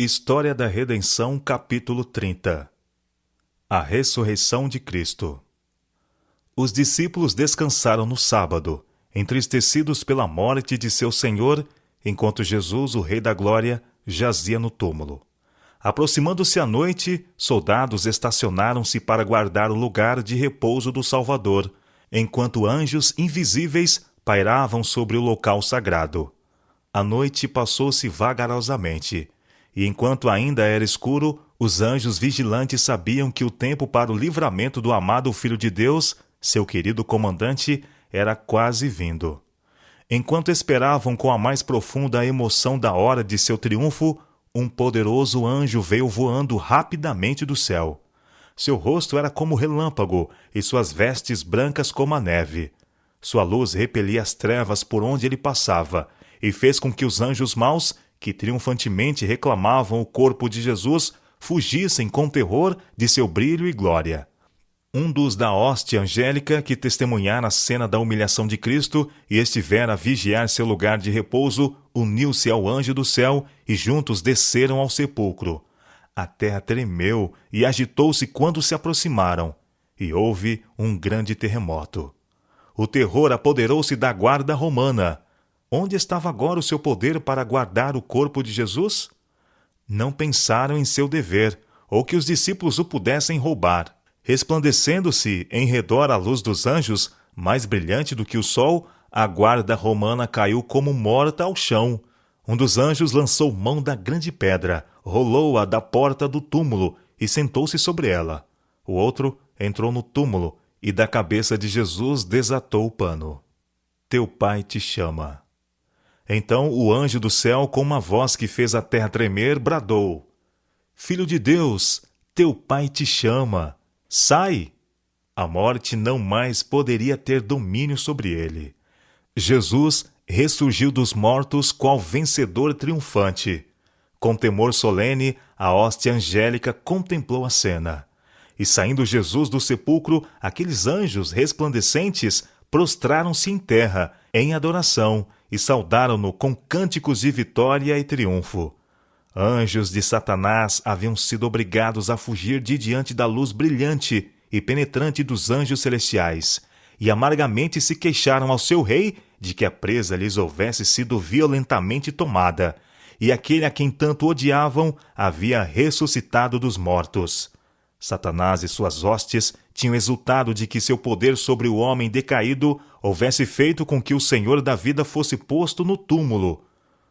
História da Redenção, capítulo 30. A ressurreição de Cristo. Os discípulos descansaram no sábado, entristecidos pela morte de seu Senhor, enquanto Jesus, o Rei da Glória, jazia no túmulo. Aproximando-se a noite, soldados estacionaram-se para guardar o lugar de repouso do Salvador, enquanto anjos invisíveis pairavam sobre o local sagrado. A noite passou-se vagarosamente, e enquanto ainda era escuro, os anjos vigilantes sabiam que o tempo para o livramento do amado Filho de Deus, seu querido comandante, era quase vindo. Enquanto esperavam com a mais profunda emoção da hora de seu triunfo, um poderoso anjo veio voando rapidamente do céu. Seu rosto era como relâmpago e suas vestes brancas como a neve. Sua luz repelia as trevas por onde ele passava e fez com que os anjos maus, que triunfantemente reclamavam o corpo de Jesus, fugissem com terror de seu brilho e glória. Um dos da hoste angélica que testemunhara a cena da humilhação de Cristo e estivera a vigiar seu lugar de repouso, uniu-se ao anjo do céu e juntos desceram ao sepulcro. A terra tremeu e agitou-se quando se aproximaram, e houve um grande terremoto. O terror apoderou-se da guarda romana. Onde estava agora o seu poder para guardar o corpo de Jesus? Não pensaram em seu dever, ou que os discípulos o pudessem roubar. Resplandecendo-se em redor a luz dos anjos, mais brilhante do que o sol, a guarda romana caiu como morta ao chão. Um dos anjos lançou mão da grande pedra, rolou-a da porta do túmulo e sentou-se sobre ela. O outro entrou no túmulo e da cabeça de Jesus desatou o pano. Teu Pai te chama. Então o anjo do céu, com uma voz que fez a terra tremer, bradou: Filho de Deus, teu Pai te chama. Sai! A morte não mais poderia ter domínio sobre ele. Jesus ressurgiu dos mortos qual vencedor triunfante. Com temor solene, a hoste angélica contemplou a cena. E saindo Jesus do sepulcro, aqueles anjos resplandecentes prostraram-se em terra, em adoração, e saudaram-no com cânticos de vitória e triunfo. Anjos de Satanás haviam sido obrigados a fugir de diante da luz brilhante e penetrante dos anjos celestiais, e amargamente se queixaram ao seu rei de que a presa lhes houvesse sido violentamente tomada, e aquele a quem tanto odiavam havia ressuscitado dos mortos. Satanás e suas hostes tinham exultado de que seu poder sobre o homem decaído houvesse feito com que o Senhor da vida fosse posto no túmulo.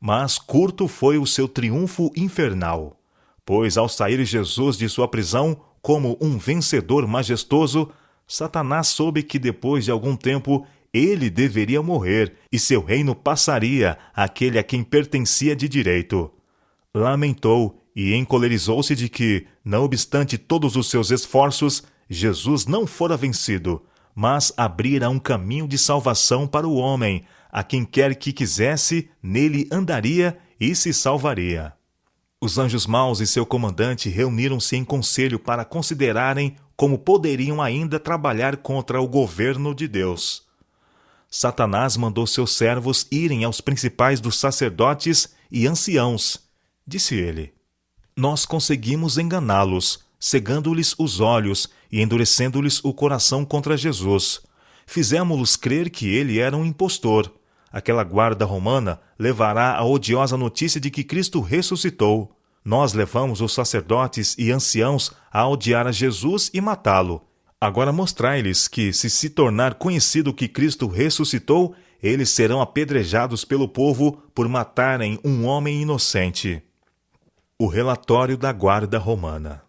Mas curto foi o seu triunfo infernal, pois ao sair Jesus de sua prisão como um vencedor majestoso, Satanás soube que depois de algum tempo ele deveria morrer e seu reino passaria àquele a quem pertencia de direito. Lamentou e encolerizou-se de que, não obstante todos os seus esforços, Jesus não fora vencido, mas abrira um caminho de salvação para o homem, a quem quer que quisesse, nele andaria e se salvaria. Os anjos maus e seu comandante reuniram-se em conselho para considerarem como poderiam ainda trabalhar contra o governo de Deus. Satanás mandou seus servos irem aos principais dos sacerdotes e anciãos. Disse ele: Nós conseguimos enganá-los, cegando-lhes os olhos e endurecendo-lhes o coração contra Jesus. Fizemos-los crer que ele era um impostor. Aquela guarda romana levará a odiosa notícia de que Cristo ressuscitou. Nós levamos os sacerdotes e anciãos a odiar a Jesus e matá-lo. Agora mostrai-lhes que, se tornar conhecido que Cristo ressuscitou, eles serão apedrejados pelo povo por matarem um homem inocente. O relatório da guarda romana.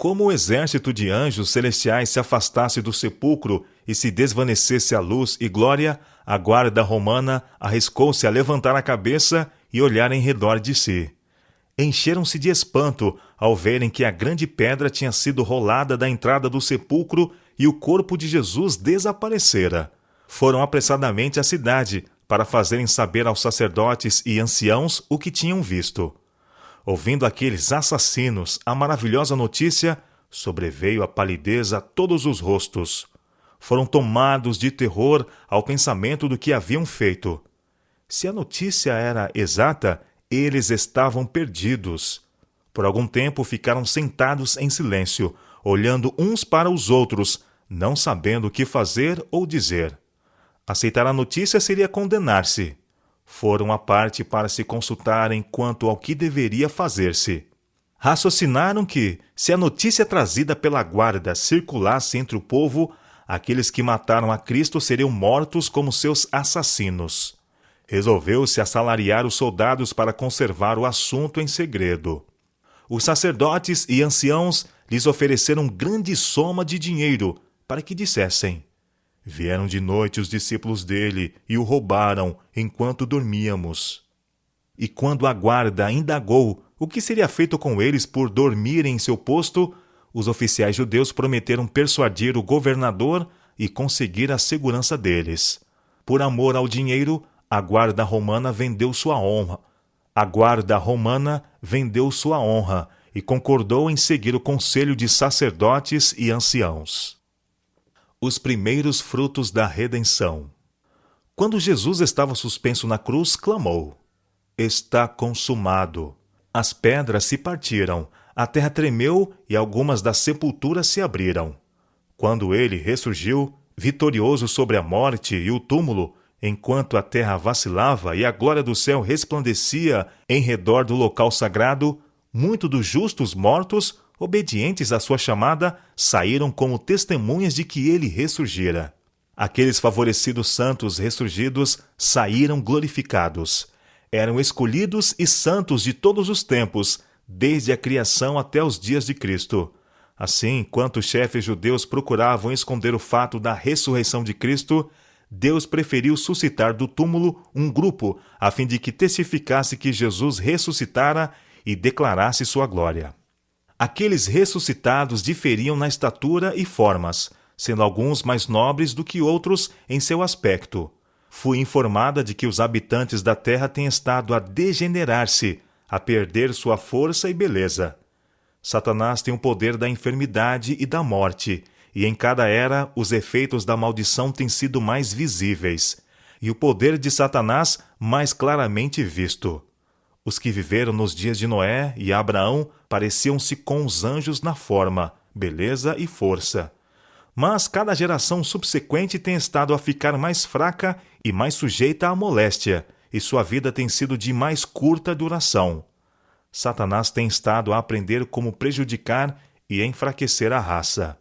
Como o exército de anjos celestiais se afastasse do sepulcro e se desvanecesse a luz e glória, a guarda romana arriscou-se a levantar a cabeça e olhar em redor de si. Encheram-se de espanto ao verem que a grande pedra tinha sido rolada da entrada do sepulcro e o corpo de Jesus desaparecera. Foram apressadamente à cidade para fazerem saber aos sacerdotes e anciãos o que tinham visto. Ouvindo aqueles assassinos a maravilhosa notícia, sobreveio a palidez a todos os rostos. Foram tomados de terror ao pensamento do que haviam feito. Se a notícia era exata, eles estavam perdidos. Por algum tempo ficaram sentados em silêncio, olhando uns para os outros, não sabendo o que fazer ou dizer. Aceitar a notícia seria condenar-se. Foram à parte para se consultarem quanto ao que deveria fazer-se. Raciocinaram que, se a notícia trazida pela guarda circulasse entre o povo, aqueles que mataram a Cristo seriam mortos como seus assassinos. Resolveu-se assalariar os soldados para conservar o assunto em segredo. Os sacerdotes e anciãos lhes ofereceram grande soma de dinheiro para que dissessem: vieram de noite os discípulos dele e o roubaram enquanto dormíamos. E quando a guarda indagou o que seria feito com eles por dormirem em seu posto, os oficiais judeus prometeram persuadir o governador e conseguir a segurança deles. Por amor ao dinheiro, a guarda romana vendeu sua honra. E concordou em seguir o conselho de sacerdotes e anciãos. Os primeiros frutos da redenção. Quando Jesus estava suspenso na cruz, clamou: está consumado. As pedras se partiram, a terra tremeu e algumas das sepulturas se abriram. Quando ele ressurgiu, vitorioso sobre a morte e o túmulo, enquanto a terra vacilava e a glória do céu resplandecia em redor do local sagrado, muitos dos justos mortos, obedientes à sua chamada, saíram como testemunhas de que ele ressurgira. Aqueles favorecidos santos ressurgidos saíram glorificados. Eram escolhidos e santos de todos os tempos, desde a criação até os dias de Cristo. Assim, enquanto os chefes judeus procuravam esconder o fato da ressurreição de Cristo, Deus preferiu suscitar do túmulo um grupo, a fim de que testificasse que Jesus ressuscitara e declarasse sua glória. Aqueles ressuscitados diferiam na estatura e formas, sendo alguns mais nobres do que outros em seu aspecto. Fui informada de que os habitantes da terra têm estado a degenerar-se, a perder sua força e beleza. Satanás tem o poder da enfermidade e da morte, e em cada era os efeitos da maldição têm sido mais visíveis, e o poder de Satanás mais claramente visto. Os que viveram nos dias de Noé e Abraão pareciam-se com os anjos na forma, beleza e força. Mas cada geração subsequente tem estado a ficar mais fraca e mais sujeita à moléstia, e sua vida tem sido de mais curta duração. Satanás tem estado a aprender como prejudicar e enfraquecer a raça.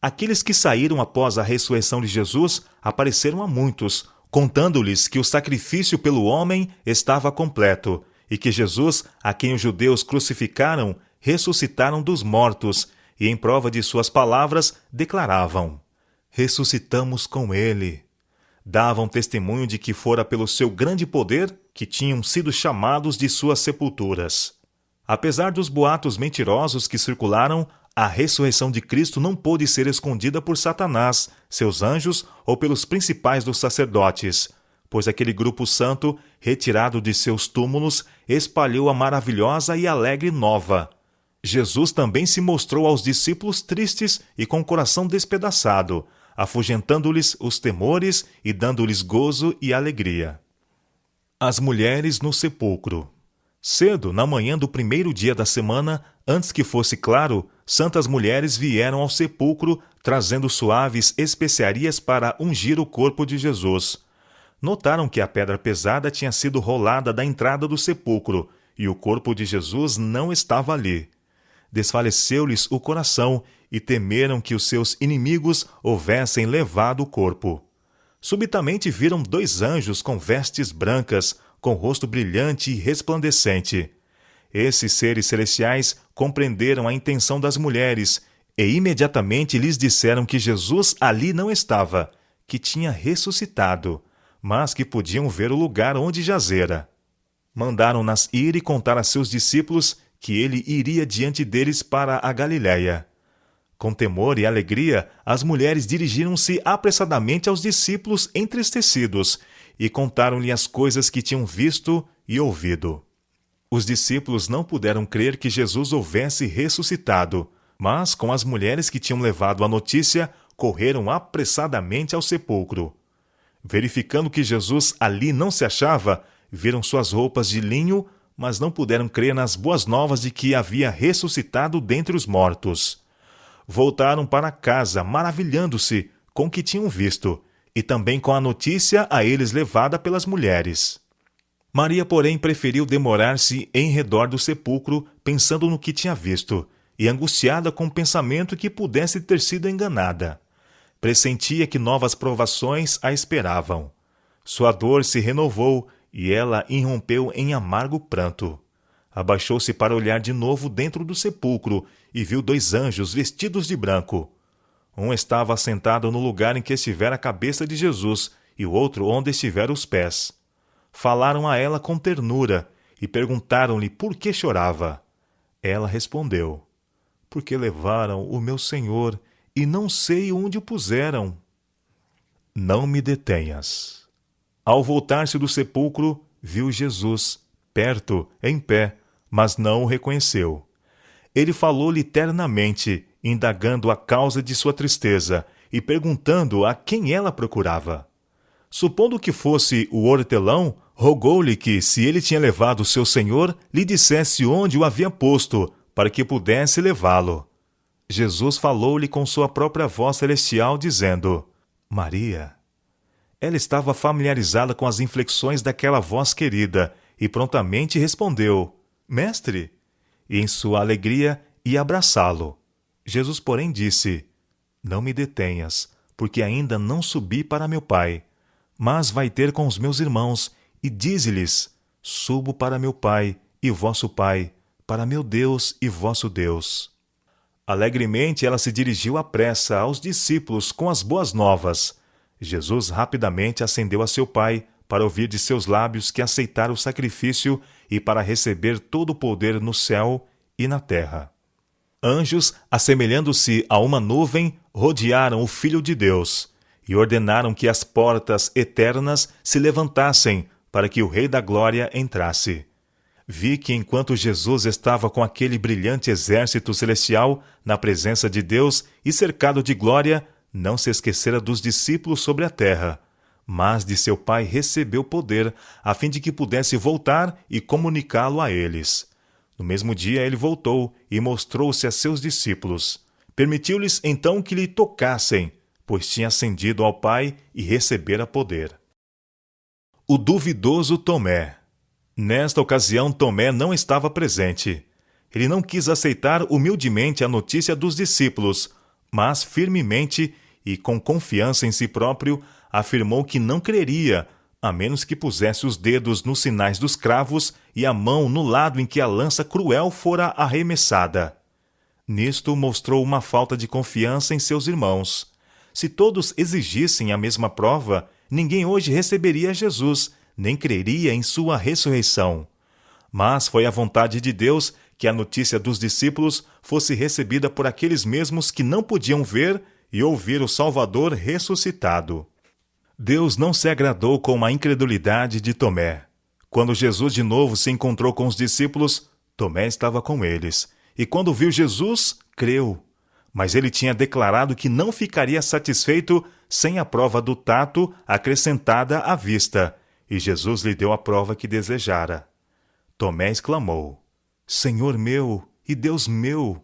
Aqueles que saíram após a ressurreição de Jesus apareceram a muitos, contando-lhes que o sacrifício pelo homem estava completo, e que Jesus, a quem os judeus crucificaram, ressuscitaram dos mortos, e em prova de suas palavras declaravam: ressuscitamos com ele. Davam testemunho de que fora pelo seu grande poder que tinham sido chamados de suas sepulturas. Apesar dos boatos mentirosos que circularam, a ressurreição de Cristo não pôde ser escondida por Satanás, seus anjos ou pelos principais dos sacerdotes, pois aquele grupo santo, retirado de seus túmulos, espalhou a maravilhosa e alegre nova. Jesus também se mostrou aos discípulos tristes e com o coração despedaçado, afugentando-lhes os temores e dando-lhes gozo e alegria. As mulheres no sepulcro. Cedo, na manhã do primeiro dia da semana, antes que fosse claro, santas mulheres vieram ao sepulcro, trazendo suaves especiarias para ungir o corpo de Jesus. Notaram que a pedra pesada tinha sido rolada da entrada do sepulcro, e o corpo de Jesus não estava ali. Desfaleceu-lhes o coração, e temeram que os seus inimigos houvessem levado o corpo. Subitamente viram 2 anjos com vestes brancas, com rosto brilhante e resplandecente. Esses seres celestiais compreenderam a intenção das mulheres, e imediatamente lhes disseram que Jesus ali não estava, que tinha ressuscitado, mas que podiam ver o lugar onde jazera. Mandaram-nas ir e contar a seus discípulos que ele iria diante deles para a Galiléia. Com temor e alegria, as mulheres dirigiram-se apressadamente aos discípulos entristecidos e contaram-lhe as coisas que tinham visto e ouvido. Os discípulos não puderam crer que Jesus houvesse ressuscitado, mas, com as mulheres que tinham levado a notícia, correram apressadamente ao sepulcro. Verificando que Jesus ali não se achava, viram suas roupas de linho, mas não puderam crer nas boas novas de que havia ressuscitado dentre os mortos. Voltaram para casa, maravilhando-se com o que tinham visto, e também com a notícia a eles levada pelas mulheres. Maria, porém, preferiu demorar-se em redor do sepulcro, pensando no que tinha visto, e angustiada com o pensamento que pudesse ter sido enganada. Pressentia que novas provações a esperavam. Sua dor se renovou, e ela irrompeu em amargo pranto. Abaixou-se para olhar de novo dentro do sepulcro, e viu 2 anjos vestidos de branco. Um estava assentado no lugar em que estivera a cabeça de Jesus, e o outro onde estiveram os pés. Falaram a ela com ternura, e perguntaram-lhe por que chorava. Ela respondeu: porque levaram o meu Senhor, e não sei onde o puseram. Não me detenhas. Ao voltar-se do sepulcro, viu Jesus, perto, em pé, mas não o reconheceu. Ele falou-lhe ternamente, indagando a causa de sua tristeza e perguntando a quem ela procurava. Supondo que fosse o hortelão, rogou-lhe que, se ele tinha levado seu senhor, lhe dissesse onde o havia posto, para que pudesse levá-lo. Jesus falou-lhe com sua própria voz celestial, dizendo: Maria. Ela estava familiarizada com as inflexões daquela voz querida, e prontamente respondeu: Mestre! E em sua alegria ia abraçá-lo. Jesus, porém, disse: Não me detenhas, porque ainda não subi para meu Pai. Mas vai ter com os meus irmãos, e dize-lhes: Subo para meu Pai e vosso Pai, para meu Deus e vosso Deus. Alegremente ela se dirigiu à pressa aos discípulos com as boas novas. Jesus rapidamente ascendeu a seu Pai, para ouvir de seus lábios que aceitara o sacrifício e para receber todo o poder no céu e na terra. Anjos, assemelhando-se a uma nuvem, rodearam o Filho de Deus e ordenaram que as portas eternas se levantassem para que o Rei da Glória entrasse. Vi que enquanto Jesus estava com aquele brilhante exército celestial na presença de Deus e cercado de glória, não se esquecera dos discípulos sobre a terra, mas de seu Pai recebeu poder, a fim de que pudesse voltar e comunicá-lo a eles. No mesmo dia ele voltou e mostrou-se a seus discípulos. Permitiu-lhes então que lhe tocassem, pois tinha ascendido ao Pai e recebera poder. O duvidoso Tomé. Nesta ocasião, Tomé não estava presente. Ele não quis aceitar humildemente a notícia dos discípulos, mas firmemente e com confiança em si próprio, afirmou que não creria, a menos que pusesse os dedos nos sinais dos cravos e a mão no lado em que a lança cruel fora arremessada. Nisto mostrou uma falta de confiança em seus irmãos. Se todos exigissem a mesma prova, ninguém hoje receberia Jesus, nem creria em sua ressurreição. Mas foi a vontade de Deus que a notícia dos discípulos fosse recebida por aqueles mesmos que não podiam ver e ouvir o Salvador ressuscitado. Deus não se agradou com a incredulidade de Tomé. Quando Jesus de novo se encontrou com os discípulos, Tomé estava com eles, e quando viu Jesus, creu. Mas ele tinha declarado que não ficaria satisfeito sem a prova do tato acrescentada à vista, e Jesus lhe deu a prova que desejara. Tomé exclamou: Senhor meu e Deus meu!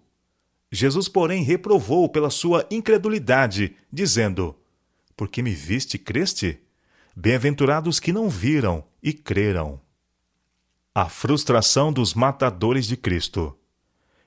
Jesus, porém, reprovou pela sua incredulidade, dizendo: Porque me viste e creste? Bem-aventurados que não viram e creram. A frustração dos matadores de Cristo.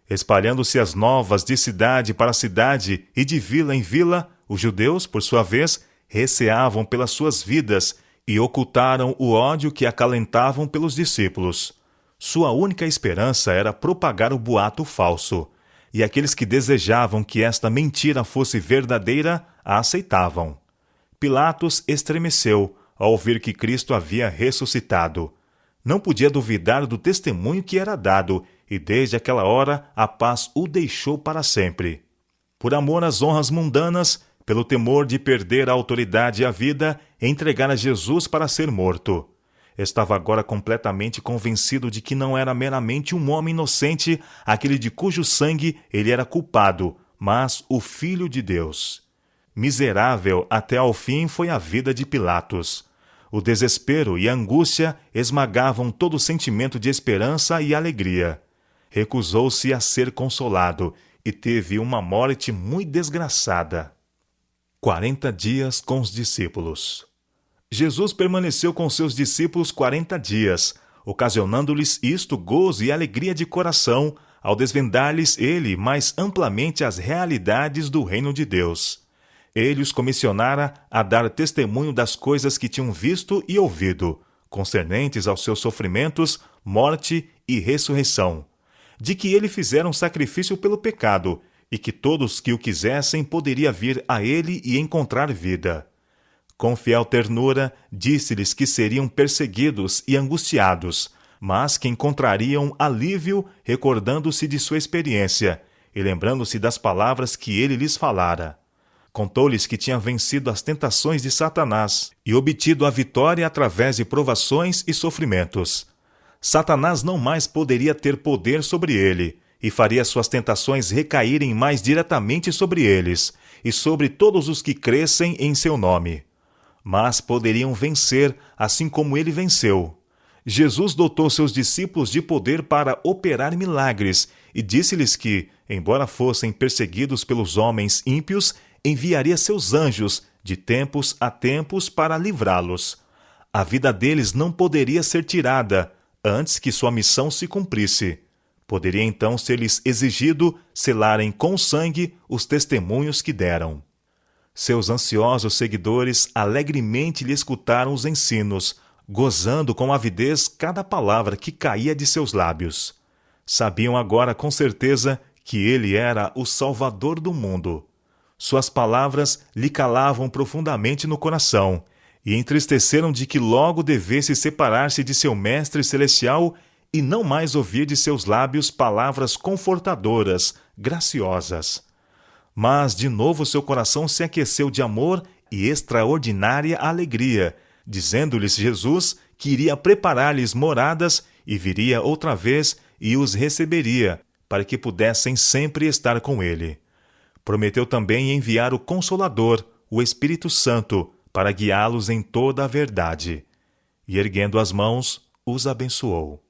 Espalhando-se as novas de cidade para cidade e de vila em vila, os judeus, por sua vez, receavam pelas suas vidas e ocultaram o ódio que acalentavam pelos discípulos. Sua única esperança era propagar o boato falso, e aqueles que desejavam que esta mentira fosse verdadeira a aceitavam. Pilatos estremeceu ao ouvir que Cristo havia ressuscitado. Não podia duvidar do testemunho que era dado, e desde aquela hora a paz o deixou para sempre. Por amor às honras mundanas, pelo temor de perder a autoridade e a vida, entregara Jesus para ser morto. Estava agora completamente convencido de que não era meramente um homem inocente, aquele de cujo sangue ele era culpado, mas o Filho de Deus. Miserável até ao fim foi a vida de Pilatos. O desespero e a angústia esmagavam todo o sentimento de esperança e alegria. Recusou-se a ser consolado e teve uma morte muito desgraçada. 40 dias com os discípulos. Jesus permaneceu com seus discípulos 40 dias, ocasionando-lhes isto gozo e alegria de coração, ao desvendar-lhes ele mais amplamente as realidades do reino de Deus. Ele os comissionara a dar testemunho das coisas que tinham visto e ouvido, concernentes aos seus sofrimentos, morte e ressurreição, de que ele fizera um sacrifício pelo pecado, e que todos que o quisessem poderia vir a ele e encontrar vida. Com fiel ternura, disse-lhes que seriam perseguidos e angustiados, mas que encontrariam alívio recordando-se de sua experiência e lembrando-se das palavras que ele lhes falara. Contou-lhes que tinha vencido as tentações de Satanás e obtido a vitória através de provações e sofrimentos. Satanás não mais poderia ter poder sobre ele, e faria suas tentações recaírem mais diretamente sobre eles, e sobre todos os que crescem em seu nome. Mas poderiam vencer, assim como ele venceu. Jesus dotou seus discípulos de poder para operar milagres, e disse-lhes que, embora fossem perseguidos pelos homens ímpios, enviaria seus anjos, de tempos a tempos, para livrá-los. A vida deles não poderia ser tirada, antes que sua missão se cumprisse. Poderia então ser-lhes exigido selarem com sangue os testemunhos que deram. Seus ansiosos seguidores alegremente lhe escutaram os ensinos, gozando com avidez cada palavra que caía de seus lábios. Sabiam agora com certeza que ele era o Salvador do mundo. Suas palavras lhe calavam profundamente no coração, e entristeceram de que logo devesse separar-se de seu Mestre Celestial e não mais ouvir de seus lábios palavras confortadoras, graciosas. Mas de novo seu coração se aqueceu de amor e extraordinária alegria, dizendo-lhes Jesus que iria preparar-lhes moradas e viria outra vez e os receberia, para que pudessem sempre estar com ele. Prometeu também enviar o Consolador, o Espírito Santo, para guiá-los em toda a verdade. E erguendo as mãos, os abençoou.